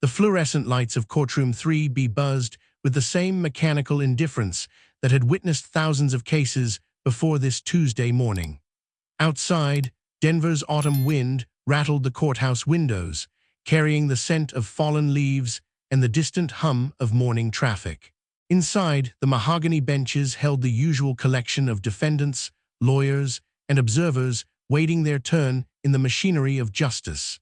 The fluorescent lights of courtroom 3B buzzed with the same mechanical indifference that had witnessed thousands of cases before this Tuesday morning. Outside, Denver's autumn wind rattled the courthouse windows, carrying the scent of fallen leaves and the distant hum of morning traffic. Inside, the mahogany benches held the usual collection of defendants, lawyers, and observers waiting their turn in the machinery of justice.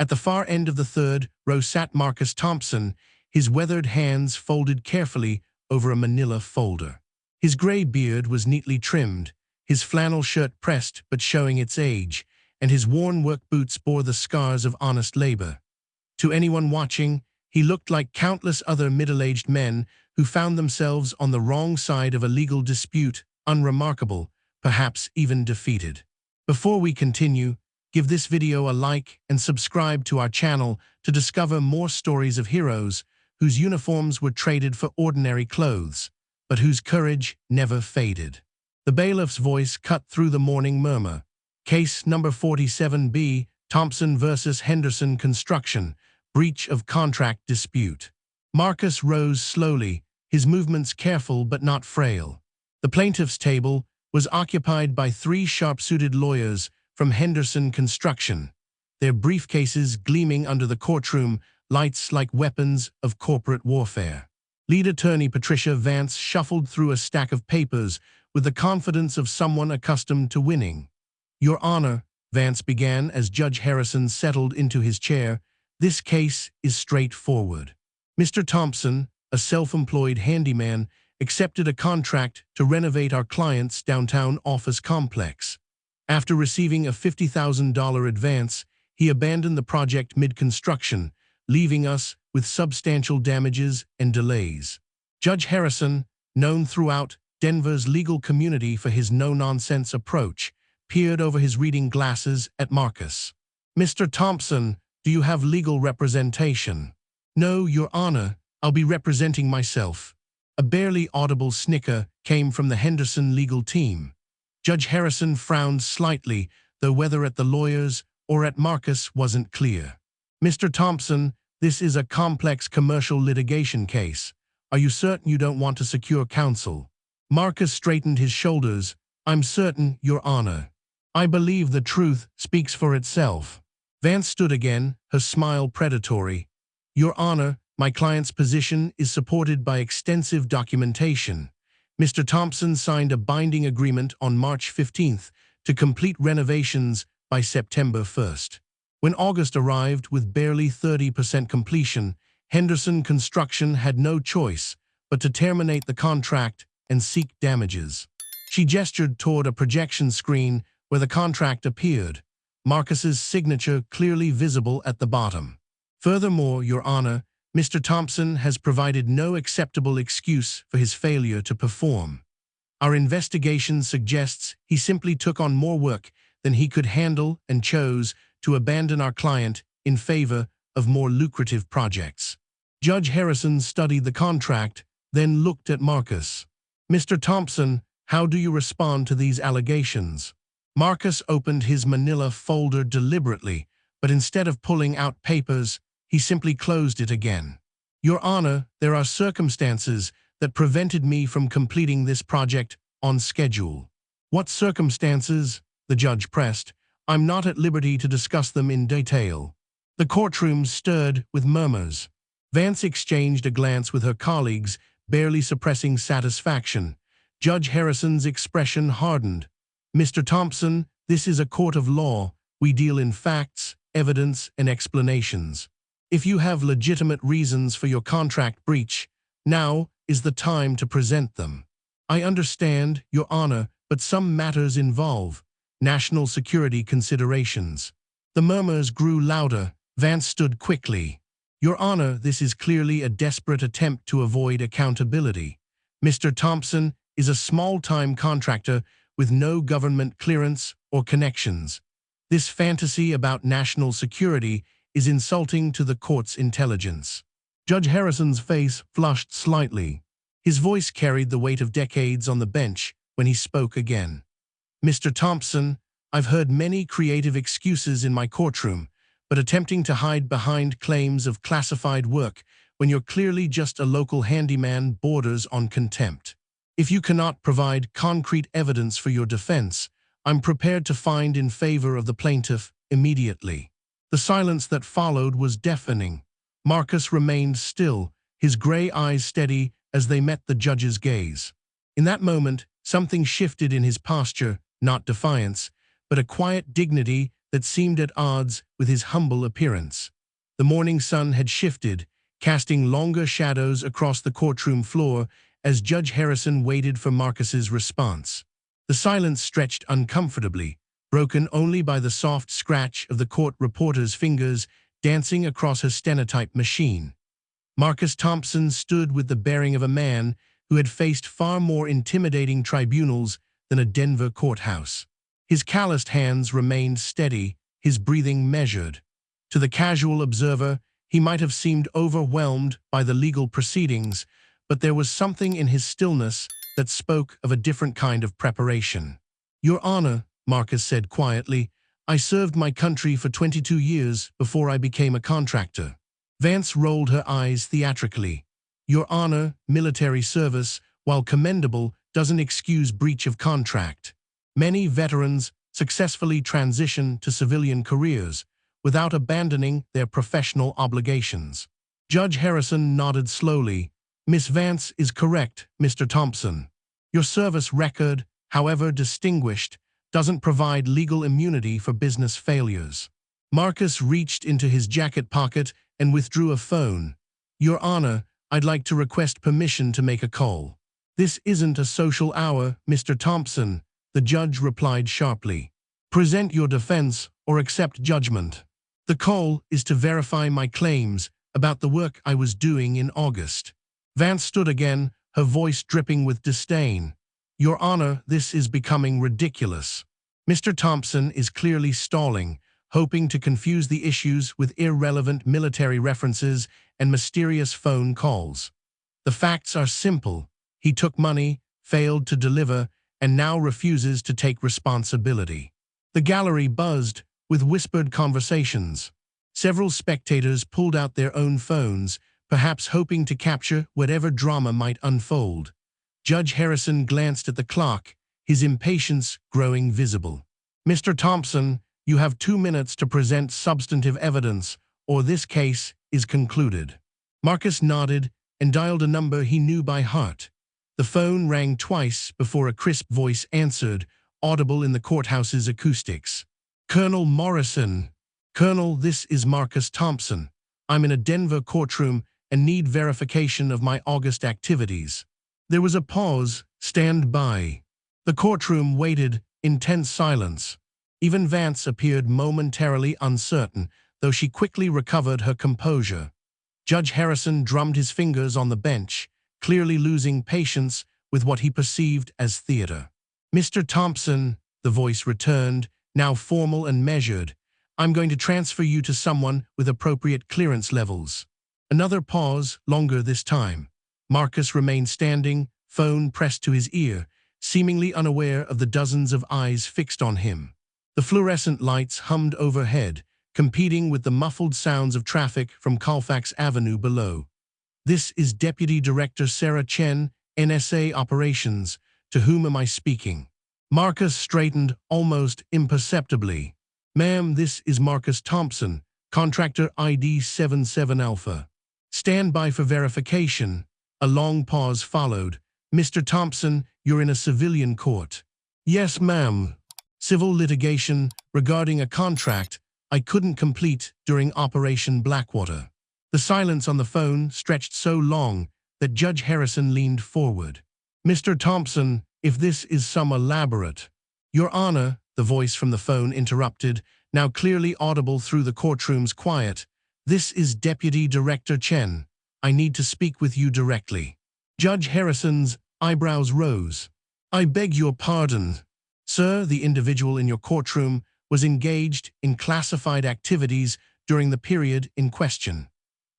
At the far end of the third row sat Marcus Thompson, his weathered hands folded carefully over a manila folder. His gray beard was neatly trimmed, his flannel shirt pressed but showing its age, and his worn work boots bore the scars of honest labor. To anyone watching, he looked like countless other middle-aged men who found themselves on the wrong side of a legal dispute, unremarkable, perhaps even defeated. Before we continue, give this video a like and subscribe to our channel to discover more stories of heroes whose uniforms were traded for ordinary clothes, but whose courage never faded. The bailiff's voice cut through the morning murmur. Case number 47B, Thompson versus Henderson Construction, breach of contract dispute. Marcus rose slowly, his movements careful but not frail. The plaintiff's table was occupied by three sharp-suited lawyers from Henderson Construction, their briefcases gleaming under the courtroom lights like weapons of corporate warfare. Lead attorney Patricia Vance shuffled through a stack of papers with the confidence of someone accustomed to winning. "Your Honor," Vance began as Judge Harrison settled into his chair, "this case is straightforward. Mr. Thompson, a self-employed handyman, accepted a contract to renovate our client's downtown office complex. After receiving a $50,000 advance, he abandoned the project mid-construction, leaving us with substantial damages and delays. Judge Harrison, known throughout Denver's legal community for his no-nonsense approach, peered over his reading glasses at Marcus. "Mr. Thompson, do you have legal representation?" "No, Your Honor, I'll be representing myself." A barely audible snicker came from the Henderson legal team. Judge Harrison frowned slightly, though whether at the lawyers or at Marcus wasn't clear. "Mr. Thompson, this is a complex commercial litigation case. Are you certain you don't want to secure counsel?" Marcus straightened his shoulders. "I'm certain, Your Honor. I believe the truth speaks for itself." Vance stood again, her smile predatory. "Your Honor, my client's position is supported by extensive documentation. Mr. Thompson signed a binding agreement on March 15th to complete renovations by September 1st. When August arrived with barely 30% completion, Henderson Construction had no choice but to terminate the contract and seek damages." She gestured toward a projection screen where the contract appeared, Marcus's signature clearly visible at the bottom. "Furthermore, Your Honor, Mr. Thompson has provided no acceptable excuse for his failure to perform. Our investigation suggests he simply took on more work than he could handle and chose to abandon our client in favor of more lucrative projects." Judge Harrison studied the contract, then looked at Marcus. "Mr. Thompson, how do you respond to these allegations?" Marcus opened his manila folder deliberately, but instead of pulling out papers, he simply closed it again. "Your Honor, there are circumstances that prevented me from completing this project on schedule." "What circumstances?" the judge pressed. "I'm not at liberty to discuss them in detail." The courtroom stirred with murmurs. Vance exchanged a glance with her colleagues, barely suppressing satisfaction. Judge Harrison's expression hardened. "Mr. Thompson, this is a court of law. We deal in facts, evidence, and explanations. If you have legitimate reasons for your contract breach, now is the time to present them." "I understand, Your Honor, but some matters involve national security considerations." The murmurs grew louder. Vance stood quickly. "Your Honor, this is clearly a desperate attempt to avoid accountability. Mr. Thompson is a small-time contractor with no government clearance or connections. This fantasy about national security is insulting to the court's intelligence." Judge Harrison's face flushed slightly. His voice carried the weight of decades on the bench when he spoke again. "Mr. Thompson, I've heard many creative excuses in my courtroom, but attempting to hide behind claims of classified work when you're clearly just a local handyman borders on contempt. If you cannot provide concrete evidence for your defense, I'm prepared to find in favor of the plaintiff immediately. The silence that followed was deafening. Marcus remained still, his gray eyes steady as they met the judge's gaze. In that moment, something shifted in his posture, not defiance, but a quiet dignity that seemed at odds with his humble appearance. The morning sun had shifted, casting longer shadows across the courtroom floor as Judge Harrison waited for Marcus's response. The silence stretched uncomfortably, broken only by the soft scratch of the court reporter's fingers dancing across her stenotype machine. Marcus Thompson stood with the bearing of a man who had faced far more intimidating tribunals than a Denver courthouse. His calloused hands remained steady, his breathing measured. To the casual observer, he might have seemed overwhelmed by the legal proceedings, but there was something in his stillness that spoke of a different kind of preparation. "Your Honor," Marcus said quietly, "I served my country for 22 years before I became a contractor." Vance rolled her eyes theatrically. "Your Honor, military service, while commendable, doesn't excuse breach of contract. Many veterans successfully transition to civilian careers without abandoning their professional obligations." Judge Harrison nodded slowly. "Miss Vance is correct, Mr. Thompson. Your service record, however distinguished, doesn't provide legal immunity for business failures." Marcus reached into his jacket pocket and withdrew a phone. "Your Honor, I'd like to request permission to make a call." "This isn't a social hour, Mr. Thompson," the judge replied sharply. "Present your defense or accept judgment. The call is to verify my claims about the work I was doing in August." Vance stood again, her voice dripping with disdain. "Your Honor, this is becoming ridiculous." Mr. Thompson is clearly stalling, hoping to confuse the issues with irrelevant military references and mysterious phone calls. The facts are simple. He took money, failed to deliver, and now refuses to take responsibility. The gallery buzzed with whispered conversations. Several spectators pulled out their own phones, perhaps hoping to capture whatever drama might unfold. Judge Harrison glanced at the clock, his impatience growing visible. "Mr. Thompson, you have 2 minutes to present substantive evidence, or this case is concluded." Marcus nodded and dialed a number he knew by heart. The phone rang twice before a crisp voice answered, audible in the courthouse's acoustics. "Colonel Morrison." "Colonel, this is Marcus Thompson. I'm in a Denver courtroom and need verification of my August activities." There was a pause. "Stand by." The courtroom waited in tense silence. Even Vance appeared momentarily uncertain, though she quickly recovered her composure. Judge Harrison drummed his fingers on the bench, clearly losing patience with what he perceived as theater. "Mr. Thompson," the voice returned, now formal and measured, "I'm going to transfer you to someone with appropriate clearance levels." Another pause, longer this time. Marcus remained standing, phone pressed to his ear, seemingly unaware of the dozens of eyes fixed on him. The fluorescent lights hummed overhead, competing with the muffled sounds of traffic from Colfax Avenue below. "This is Deputy Director Sarah Chen, NSA Operations. To whom am I speaking?" Marcus straightened almost imperceptibly. "Ma'am, this is Marcus Thompson, Contractor ID 77 Alpha. Stand by for verification." A long pause followed. "Mr. Thompson, you're in a civilian court." "Yes, ma'am. Civil litigation regarding a contract I couldn't complete during Operation Blackwater." The silence on the phone stretched so long that Judge Harrison leaned forward. "Mr. Thompson, if this is some elaborate—" "Your Honor," the voice from the phone interrupted, now clearly audible through the courtroom's quiet, "this is Deputy Director Chen. I need to speak with you directly." Judge Harrison's eyebrows rose. "I beg your pardon. Sir, the individual in your courtroom was engaged in classified activities during the period in question.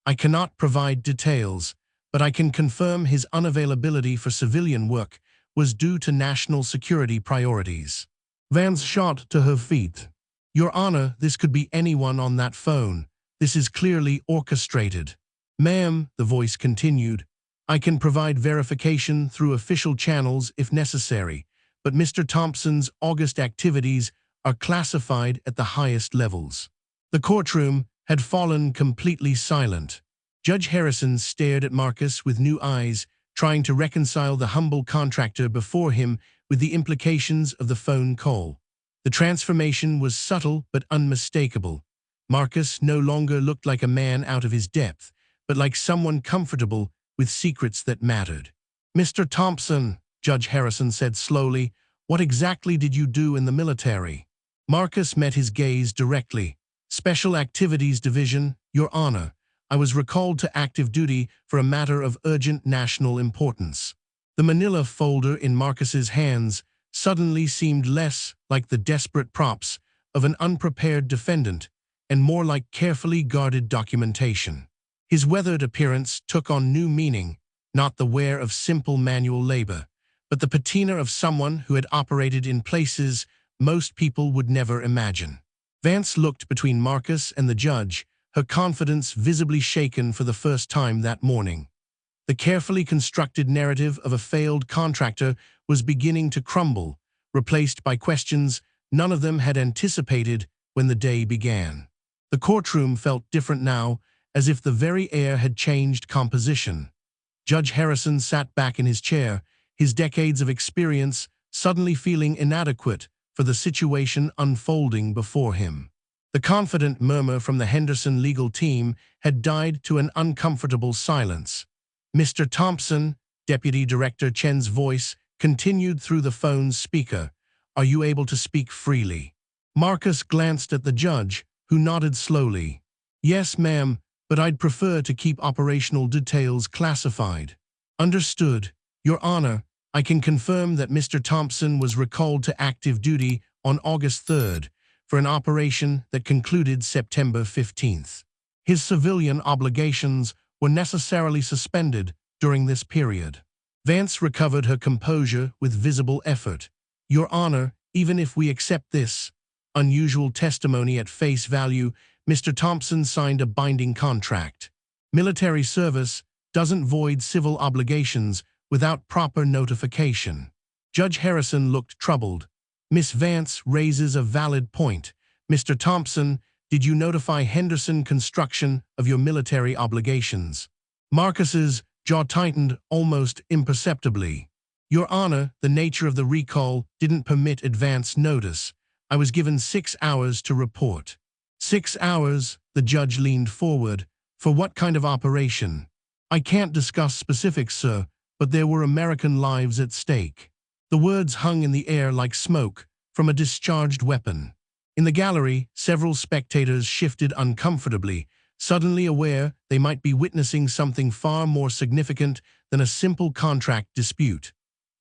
I cannot provide details, but I can confirm his unavailability for civilian work was due to national security priorities." Vance shot to her feet. Your Honor, this could be anyone on that phone. This is clearly orchestrated. Ma'am, the voice continued, I can provide verification through official channels if necessary, but Mr. Thompson's August activities are classified at the highest levels. The courtroom had fallen completely silent. Judge Harrison stared at Marcus with new eyes, trying to reconcile the humble contractor before him with the implications of the phone call. The transformation was subtle but unmistakable. Marcus no longer looked like a man out of his depth, but like someone comfortable with secrets that mattered. Mr. Thompson, Judge Harrison said slowly, what exactly did you do in the military? Marcus met his gaze directly. Special Activities Division, Your Honor. I was recalled to active duty for a matter of urgent national importance. The manila folder in Marcus's hands suddenly seemed less like the desperate props of an unprepared defendant and more like carefully guarded documentation. His weathered appearance took on new meaning, not the wear of simple manual labor, but the patina of someone who had operated in places most people would never imagine. Vance looked between Marcus and the judge, her confidence visibly shaken for the first time that morning. The carefully constructed narrative of a failed contractor was beginning to crumble, replaced by questions none of them had anticipated when the day began. The courtroom felt different now, as if the very air had changed composition. Judge Harrison sat back in his chair, his decades of experience suddenly feeling inadequate for the situation unfolding before him. The confident murmur from the Henderson legal team had died to an uncomfortable silence. Mr. Thompson, Deputy Director Chen's voice continued through the phone's speaker. Are you able to speak freely? Marcus glanced at the judge, who nodded slowly. Yes, ma'am, but I'd prefer to keep operational details classified. Understood. Your Honor, I can confirm that Mr. Thompson was recalled to active duty on August 3rd for an operation that concluded September 15th. His civilian obligations were necessarily suspended during this period. Vance recovered her composure with visible effort. Your Honor, even if we accept this unusual testimony at face value, Mr. Thompson signed a binding contract. Military service doesn't void civil obligations without proper notification. Judge Harrison looked troubled. Miss Vance raises a valid point. Mr. Thompson, did you notify Henderson Construction of your military obligations? Marcus's jaw tightened almost imperceptibly. Your Honor, the nature of the recall didn't permit advance notice. I was given 6 hours to report. 6 hours, the judge leaned forward. For what kind of operation? I can't discuss specifics, sir, but there were American lives at stake. The words hung in the air like smoke from a discharged weapon. In the gallery, several spectators shifted uncomfortably, suddenly aware they might be witnessing something far more significant than a simple contract dispute.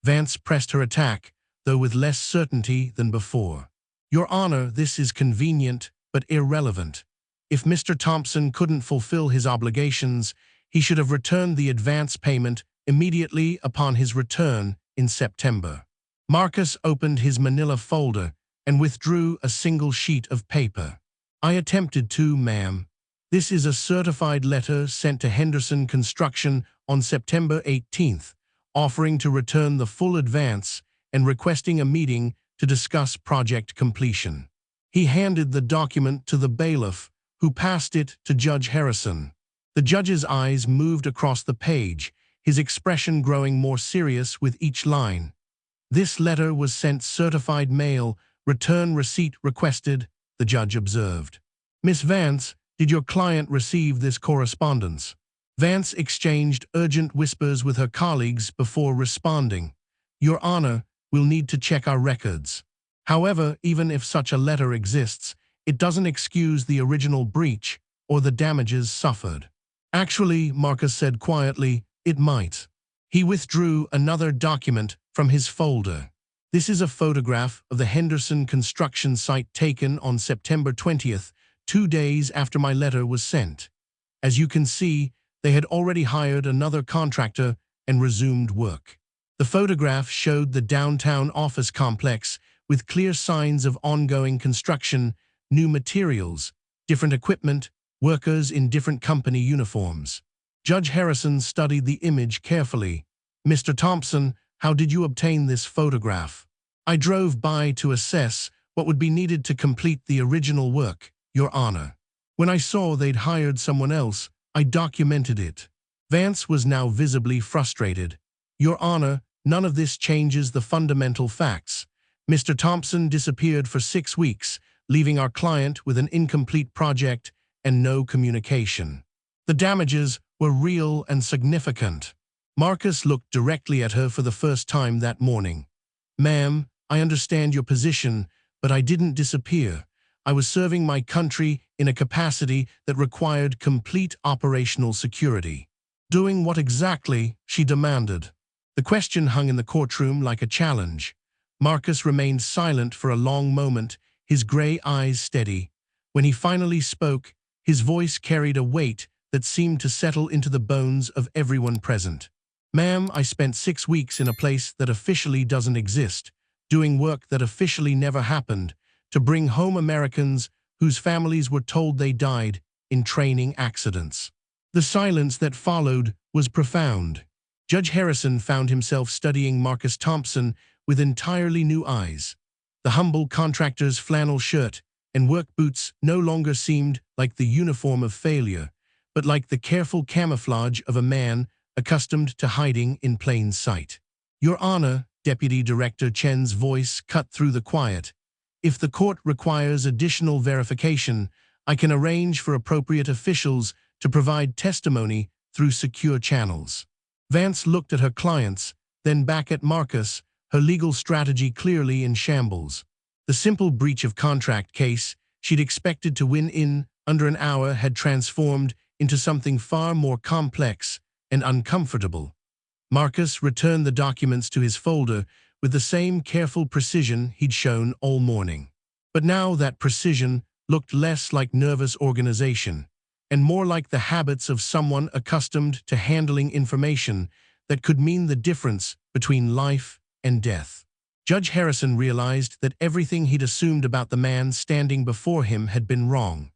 Vance pressed her attack, though with less certainty than before. Your Honor, this is convenient, but irrelevant. If Mr. Thompson couldn't fulfill his obligations, he should have returned the advance payment immediately upon his return in September. Marcus opened his manila folder and withdrew a single sheet of paper. I attempted to, ma'am. This is a certified letter sent to Henderson Construction on September 18th, offering to return the full advance and requesting a meeting to discuss project completion. He handed the document to the bailiff, who passed it to Judge Harrison. The judge's eyes moved across the page, his expression growing more serious with each line. This letter was sent certified mail, return receipt requested, the judge observed. Miss Vance, did your client receive this correspondence? Vance exchanged urgent whispers with her colleagues before responding. Your Honor, we'll need to check our records. However, even if such a letter exists, it doesn't excuse the original breach or the damages suffered. Actually, Marcus said quietly, it might. He withdrew another document from his folder. This is a photograph of the Henderson construction site taken on September 20th, 2 days after my letter was sent. As you can see, they had already hired another contractor and resumed work. The photograph showed the downtown office complex with clear signs of ongoing construction new materials, different equipment, workers in different company uniforms. Judge Harrison studied the image carefully. "Mr. Thompson, how did you obtain this photograph?" "I drove by to assess what would be needed to complete the original work, Your Honor. When I saw they'd hired someone else, I documented it." Vance was now visibly frustrated. "Your Honor, none of this changes the fundamental facts. Mr. Thompson disappeared for 6 weeks, leaving our client with an incomplete project and no communication. The damages were real and significant." Marcus looked directly at her for the first time that morning. "Ma'am, I understand your position, but I didn't disappear. I was serving my country in a capacity that required complete operational security." "Doing what exactly?" she demanded. The question hung in the courtroom like a challenge. Marcus remained silent for a long moment, his gray eyes steady. When he finally spoke, his voice carried a weight that seemed to settle into the bones of everyone present. "Ma'am, I spent 6 weeks in a place that officially doesn't exist, doing work that officially never happened, to bring home Americans whose families were told they died in training accidents." The silence that followed was profound. Judge Harrison found himself studying Marcus Thompson with entirely new eyes. The humble contractor's flannel shirt and work boots no longer seemed like the uniform of failure, but like the careful camouflage of a man accustomed to hiding in plain sight. "Your Honor," Deputy Director Chen's voice cut through the quiet, "if the court requires additional verification, I can arrange for appropriate officials to provide testimony through secure channels." Vance looked at her clients, then back at Marcus, her legal strategy clearly in shambles. The simple breach of contract case she'd expected to win in under an hour had transformed into something far more complex and uncomfortable. Marcus returned the documents to his folder with the same careful precision he'd shown all morning. But now that precision looked less like nervous organization and more like the habits of someone accustomed to handling information that could mean the difference between life and death. Judge Harrison realized that everything he'd assumed about the man standing before him had been wrong.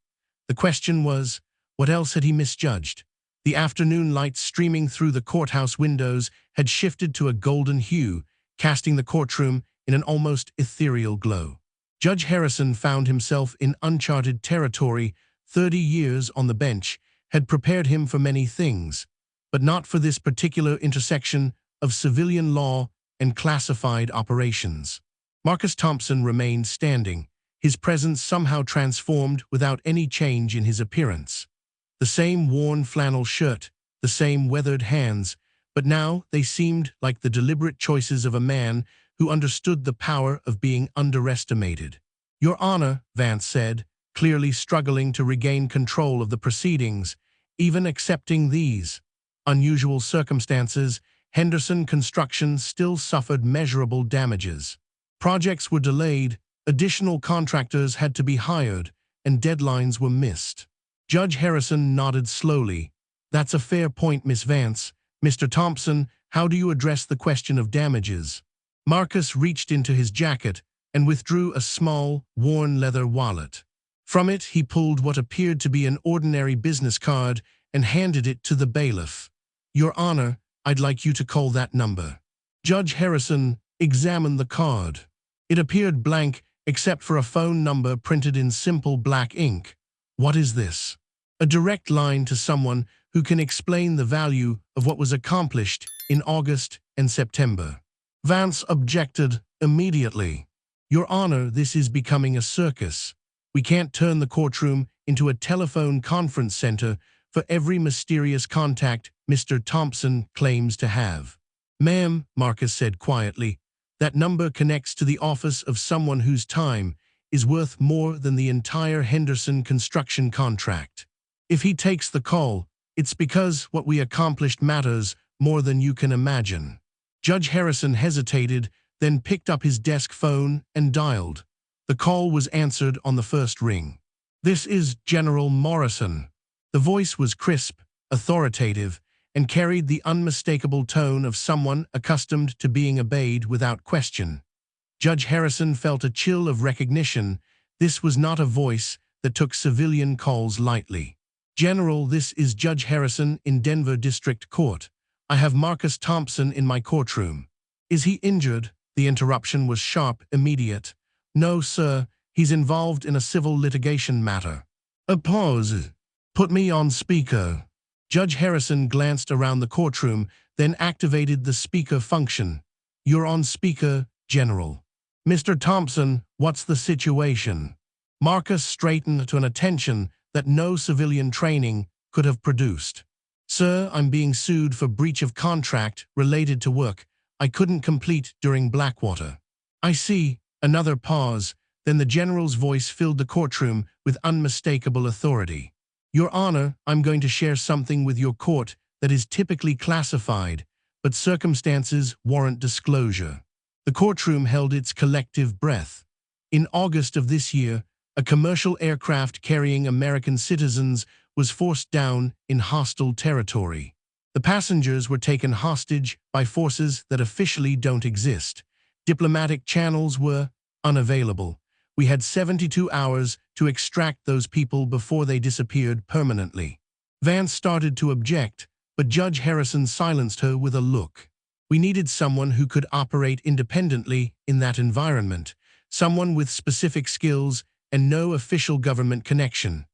The question was, what else had he misjudged? The afternoon light streaming through the courthouse windows had shifted to a golden hue, casting the courtroom in an almost ethereal glow. Judge Harrison found himself in uncharted territory. 30 years on the bench had prepared him for many things, but not for this particular intersection of civilian law and classified operations. Marcus Thompson remained standing, his presence somehow transformed without any change in his appearance. The same worn flannel shirt, the same weathered hands, but now they seemed like the deliberate choices of a man who understood the power of being underestimated. "Your Honor," Vance said, clearly struggling to regain control of the proceedings, "even accepting these unusual circumstances, Henderson Construction still suffered measurable damages. Projects were delayed, additional contractors had to be hired, and deadlines were missed." Judge Harrison nodded slowly. "That's a fair point, Miss Vance. Mr. Thompson, how do you address the question of damages?" Marcus reached into his jacket and withdrew a small, worn leather wallet. From it, he pulled what appeared to be an ordinary business card and handed it to the bailiff. "Your Honor, I'd like you to call that number." Judge Harrison examined the card. It appeared blank except for a phone number printed in simple black ink. "What is this?" "A direct line to someone who can explain the value of what was accomplished in August and September." Vance objected immediately. "Your Honor, this is becoming a circus. We can't turn the courtroom into a telephone conference center for every mysterious contact Mr. Thompson claims to have." "Ma'am," Marcus said quietly, "that number connects to the office of someone whose time is worth more than the entire Henderson Construction contract. If he takes the call, it's because what we accomplished matters more than you can imagine." Judge Harrison hesitated, then picked up his desk phone and dialed. The call was answered on the first ring. "This is General Morrison." The voice was crisp, authoritative, and carried the unmistakable tone of someone accustomed to being obeyed without question. Judge Harrison felt a chill of recognition. This was not a voice that took civilian calls lightly. "General, this is Judge Harrison in Denver District Court. I have Marcus Thompson in my courtroom." "Is he injured?" The interruption was sharp, immediate. "No, sir. He's involved in a civil litigation matter." A pause. "Put me on speaker." Judge Harrison glanced around the courtroom, then activated the speaker function. "You're on speaker, General." "Mr. Thompson, what's the situation?" Marcus straightened to an attention that no civilian training could have produced. "Sir, I'm being sued for breach of contract related to work I couldn't complete during Blackwater." "I see." Another pause, then the general's voice filled the courtroom with unmistakable authority. "Your Honor, I'm going to share something with your court that is typically classified, but circumstances warrant disclosure." The courtroom held its collective breath. In August of this year, a commercial aircraft carrying American citizens was forced down in hostile territory. The passengers were taken hostage by forces that officially don't exist. Diplomatic channels were unavailable. We had 72 hours to extract those people before they disappeared permanently. Vance started to object, but Judge Harrison silenced her with a look. We needed someone who could operate independently in that environment, someone with specific skills and no official government connection.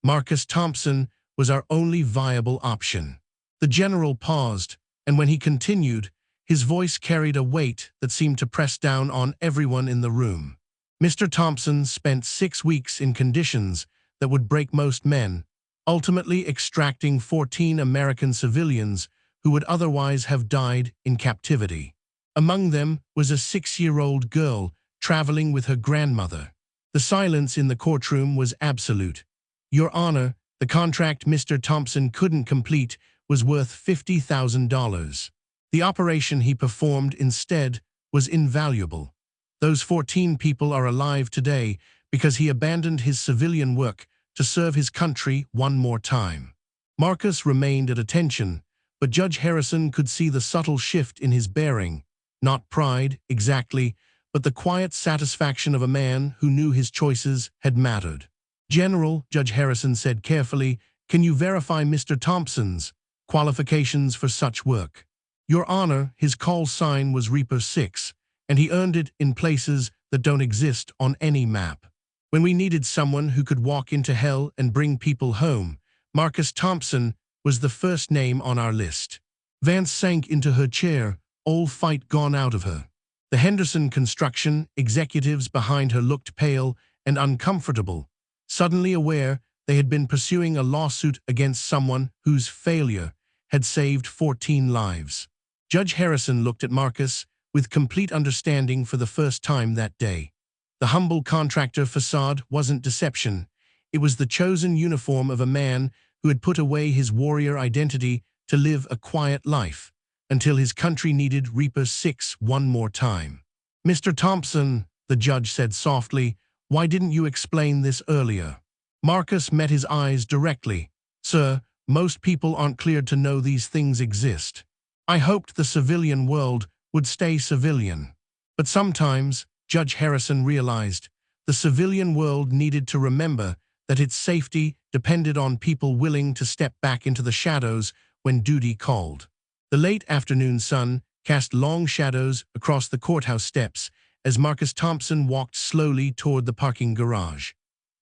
Marcus Thompson was our only viable option. The general paused, and when he continued, his voice carried a weight that seemed to press down on everyone in the room. Mr. Thompson spent 6 weeks in conditions that would break most men, ultimately extracting 14 American civilians who would otherwise have died in captivity. Among them was a 6-year-old girl traveling with her grandmother. The silence in the courtroom was absolute. "Your Honor, the contract Mr. Thompson couldn't complete was worth $50,000. The operation he performed instead was invaluable. Those 14 people are alive today because he abandoned his civilian work to serve his country one more time." Marcus remained at attention, but Judge Harrison could see the subtle shift in his bearing. Not pride, exactly, but the quiet satisfaction of a man who knew his choices had mattered. "General," Judge Harrison said carefully, "can you verify Mr. Thompson's qualifications for such work?" "Your Honor, his call sign was Reaper 6, and he earned it in places that don't exist on any map. When we needed someone who could walk into hell and bring people home, Marcus Thompson was the first name on our list." Vance sank into her chair, all fight gone out of her. The Henderson construction executives behind her looked pale and uncomfortable, suddenly aware they had been pursuing a lawsuit against someone whose failure had saved 14 lives. Judge Harrison looked at Marcus with complete understanding for the first time that day. The humble contractor facade wasn't deception. It was the chosen uniform of a man who had put away his warrior identity to live a quiet life, until his country needed Reaper 6 one more time. "Mr. Thompson," the judge said softly, "why didn't you explain this earlier?" Marcus met his eyes directly. "Sir, most people aren't cleared to know these things exist. I hoped the civilian world would stay civilian. But sometimes," Judge Harrison realized, the civilian world needed to remember that its safety depended on people willing to step back into the shadows when duty called. The late afternoon sun cast long shadows across the courthouse steps as Marcus Thompson walked slowly toward the parking garage.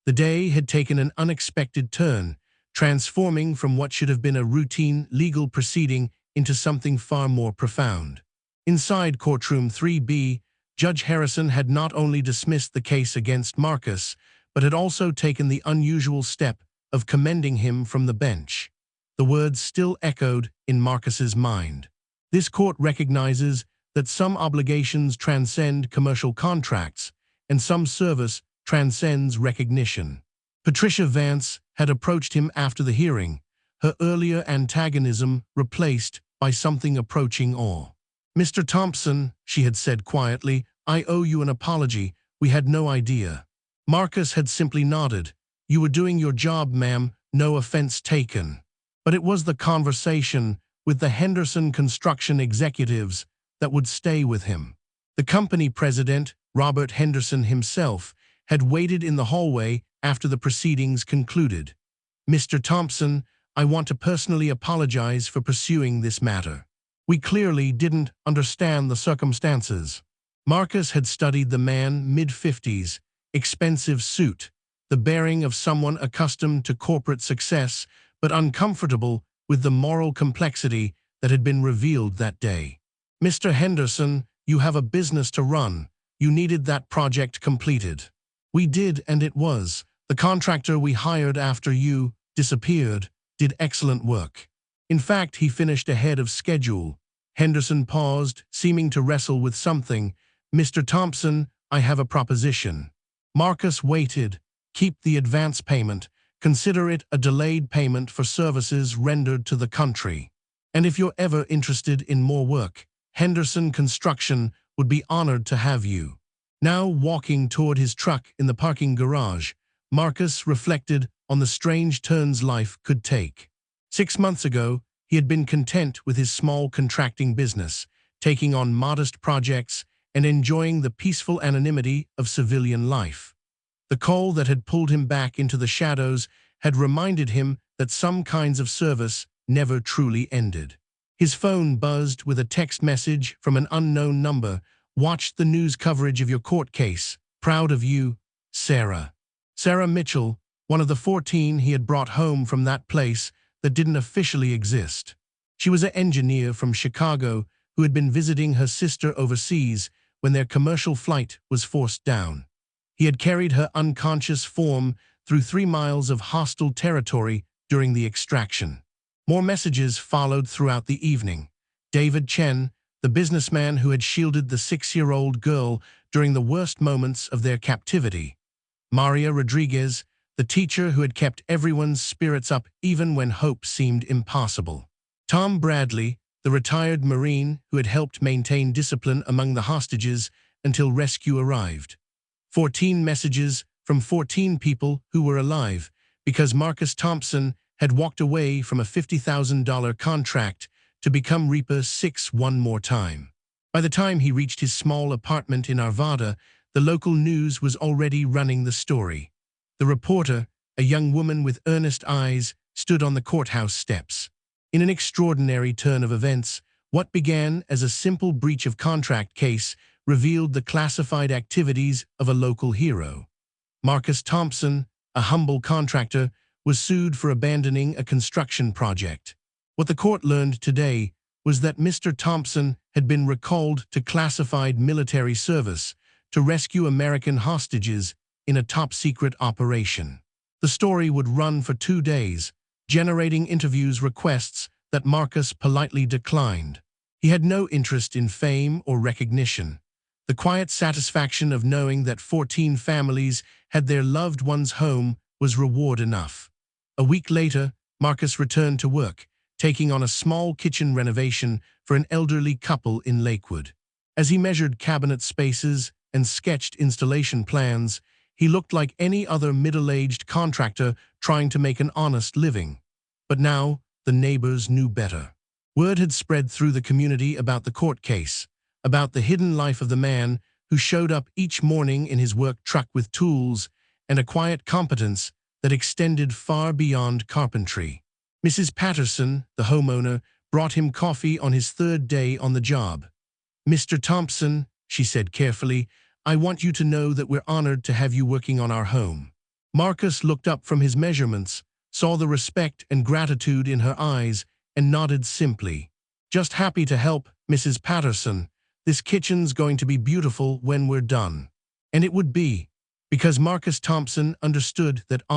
The day had taken an unexpected turn, transforming from what should have been a routine legal proceeding into something far more profound. Inside courtroom 3B, Judge Harrison had not only dismissed the case against Marcus, but had also taken the unusual step of commending him from the bench. The words still echoed in Marcus's mind. "This court recognizes that some obligations transcend commercial contracts, and some service transcends recognition." Patricia Vance had approached him after the hearing, her earlier antagonism replaced by something approaching awe. "Mr. Thompson," she had said quietly, "I owe you an apology. We had no idea." Marcus had simply nodded. "You were doing your job, ma'am, no offense taken." But it was the conversation with the Henderson construction executives that would stay with him. The company president, Robert Henderson himself, had waited in the hallway after the proceedings concluded. "Mr. Thompson, I want to personally apologize for pursuing this matter. We clearly didn't understand the circumstances." Marcus had studied the man, mid-50s, expensive suit, the bearing of someone accustomed to corporate success but uncomfortable with the moral complexity that had been revealed that day. "Mr. Henderson, you have a business to run. You needed that project completed." "We did, and it was. The contractor we hired after you disappeared did excellent work. In fact, he finished ahead of schedule." Henderson paused, seeming to wrestle with something. "Mr. Thompson, I have a proposition." Marcus waited. "Keep the advance payment. Consider it a delayed payment for services rendered to the country. And if you're ever interested in more work, Henderson Construction would be honored to have you." Now walking toward his truck in the parking garage, Marcus reflected on the strange turns life could take. 6 months ago, he had been content with his small contracting business, taking on modest projects and enjoying the peaceful anonymity of civilian life. The call that had pulled him back into the shadows had reminded him that some kinds of service never truly ended. His phone buzzed with a text message from an unknown number. "Watched the news coverage of your court case. Proud of you, Sarah." Sarah Mitchell, one of the 14 he had brought home from that place that didn't officially exist. She was an engineer from Chicago who had been visiting her sister overseas when their commercial flight was forced down. He had carried her unconscious form through 3 miles of hostile territory during the extraction. More messages followed throughout the evening. David Chen, the businessman who had shielded the 6-year-old girl during the worst moments of their captivity. Maria Rodriguez, the teacher who had kept everyone's spirits up even when hope seemed impossible. Tom Bradley, the retired Marine who had helped maintain discipline among the hostages until rescue arrived. 14 messages from 14 people who were alive because Marcus Thompson had walked away from a $50,000 contract to become Reaper 6 one more time. By the time he reached his small apartment in Arvada, the local news was already running the story. The reporter, a young woman with earnest eyes, stood on the courthouse steps. In an extraordinary turn of events, what began as a simple breach of contract case revealed the classified activities of a local hero. Marcus Thompson, a humble contractor, was sued for abandoning a construction project. What the court learned today was that Mr. Thompson had been recalled to classified military service to rescue American hostages in a top-secret operation. The story would run for 2 days, generating interviews requests that Marcus politely declined. He had no interest in fame or recognition. The quiet satisfaction of knowing that 14 families had their loved ones home was reward enough. A week later, Marcus returned to work, taking on a small kitchen renovation for an elderly couple in Lakewood. As he measured cabinet spaces and sketched installation plans, he looked like any other middle-aged contractor trying to make an honest living. But now, the neighbors knew better. Word had spread through the community about the court case, about the hidden life of the man who showed up each morning in his work truck with tools and a quiet competence that extended far beyond carpentry. Mrs. Patterson, the homeowner, brought him coffee on his 3rd day on the job. "Mr. Thompson," she said carefully, "I want you to know that we're honored to have you working on our home." Marcus looked up from his measurements, saw the respect and gratitude in her eyes, and nodded simply. "Just happy to help, Mrs. Patterson. This kitchen's going to be beautiful when we're done." And it would be, because Marcus Thompson understood that honor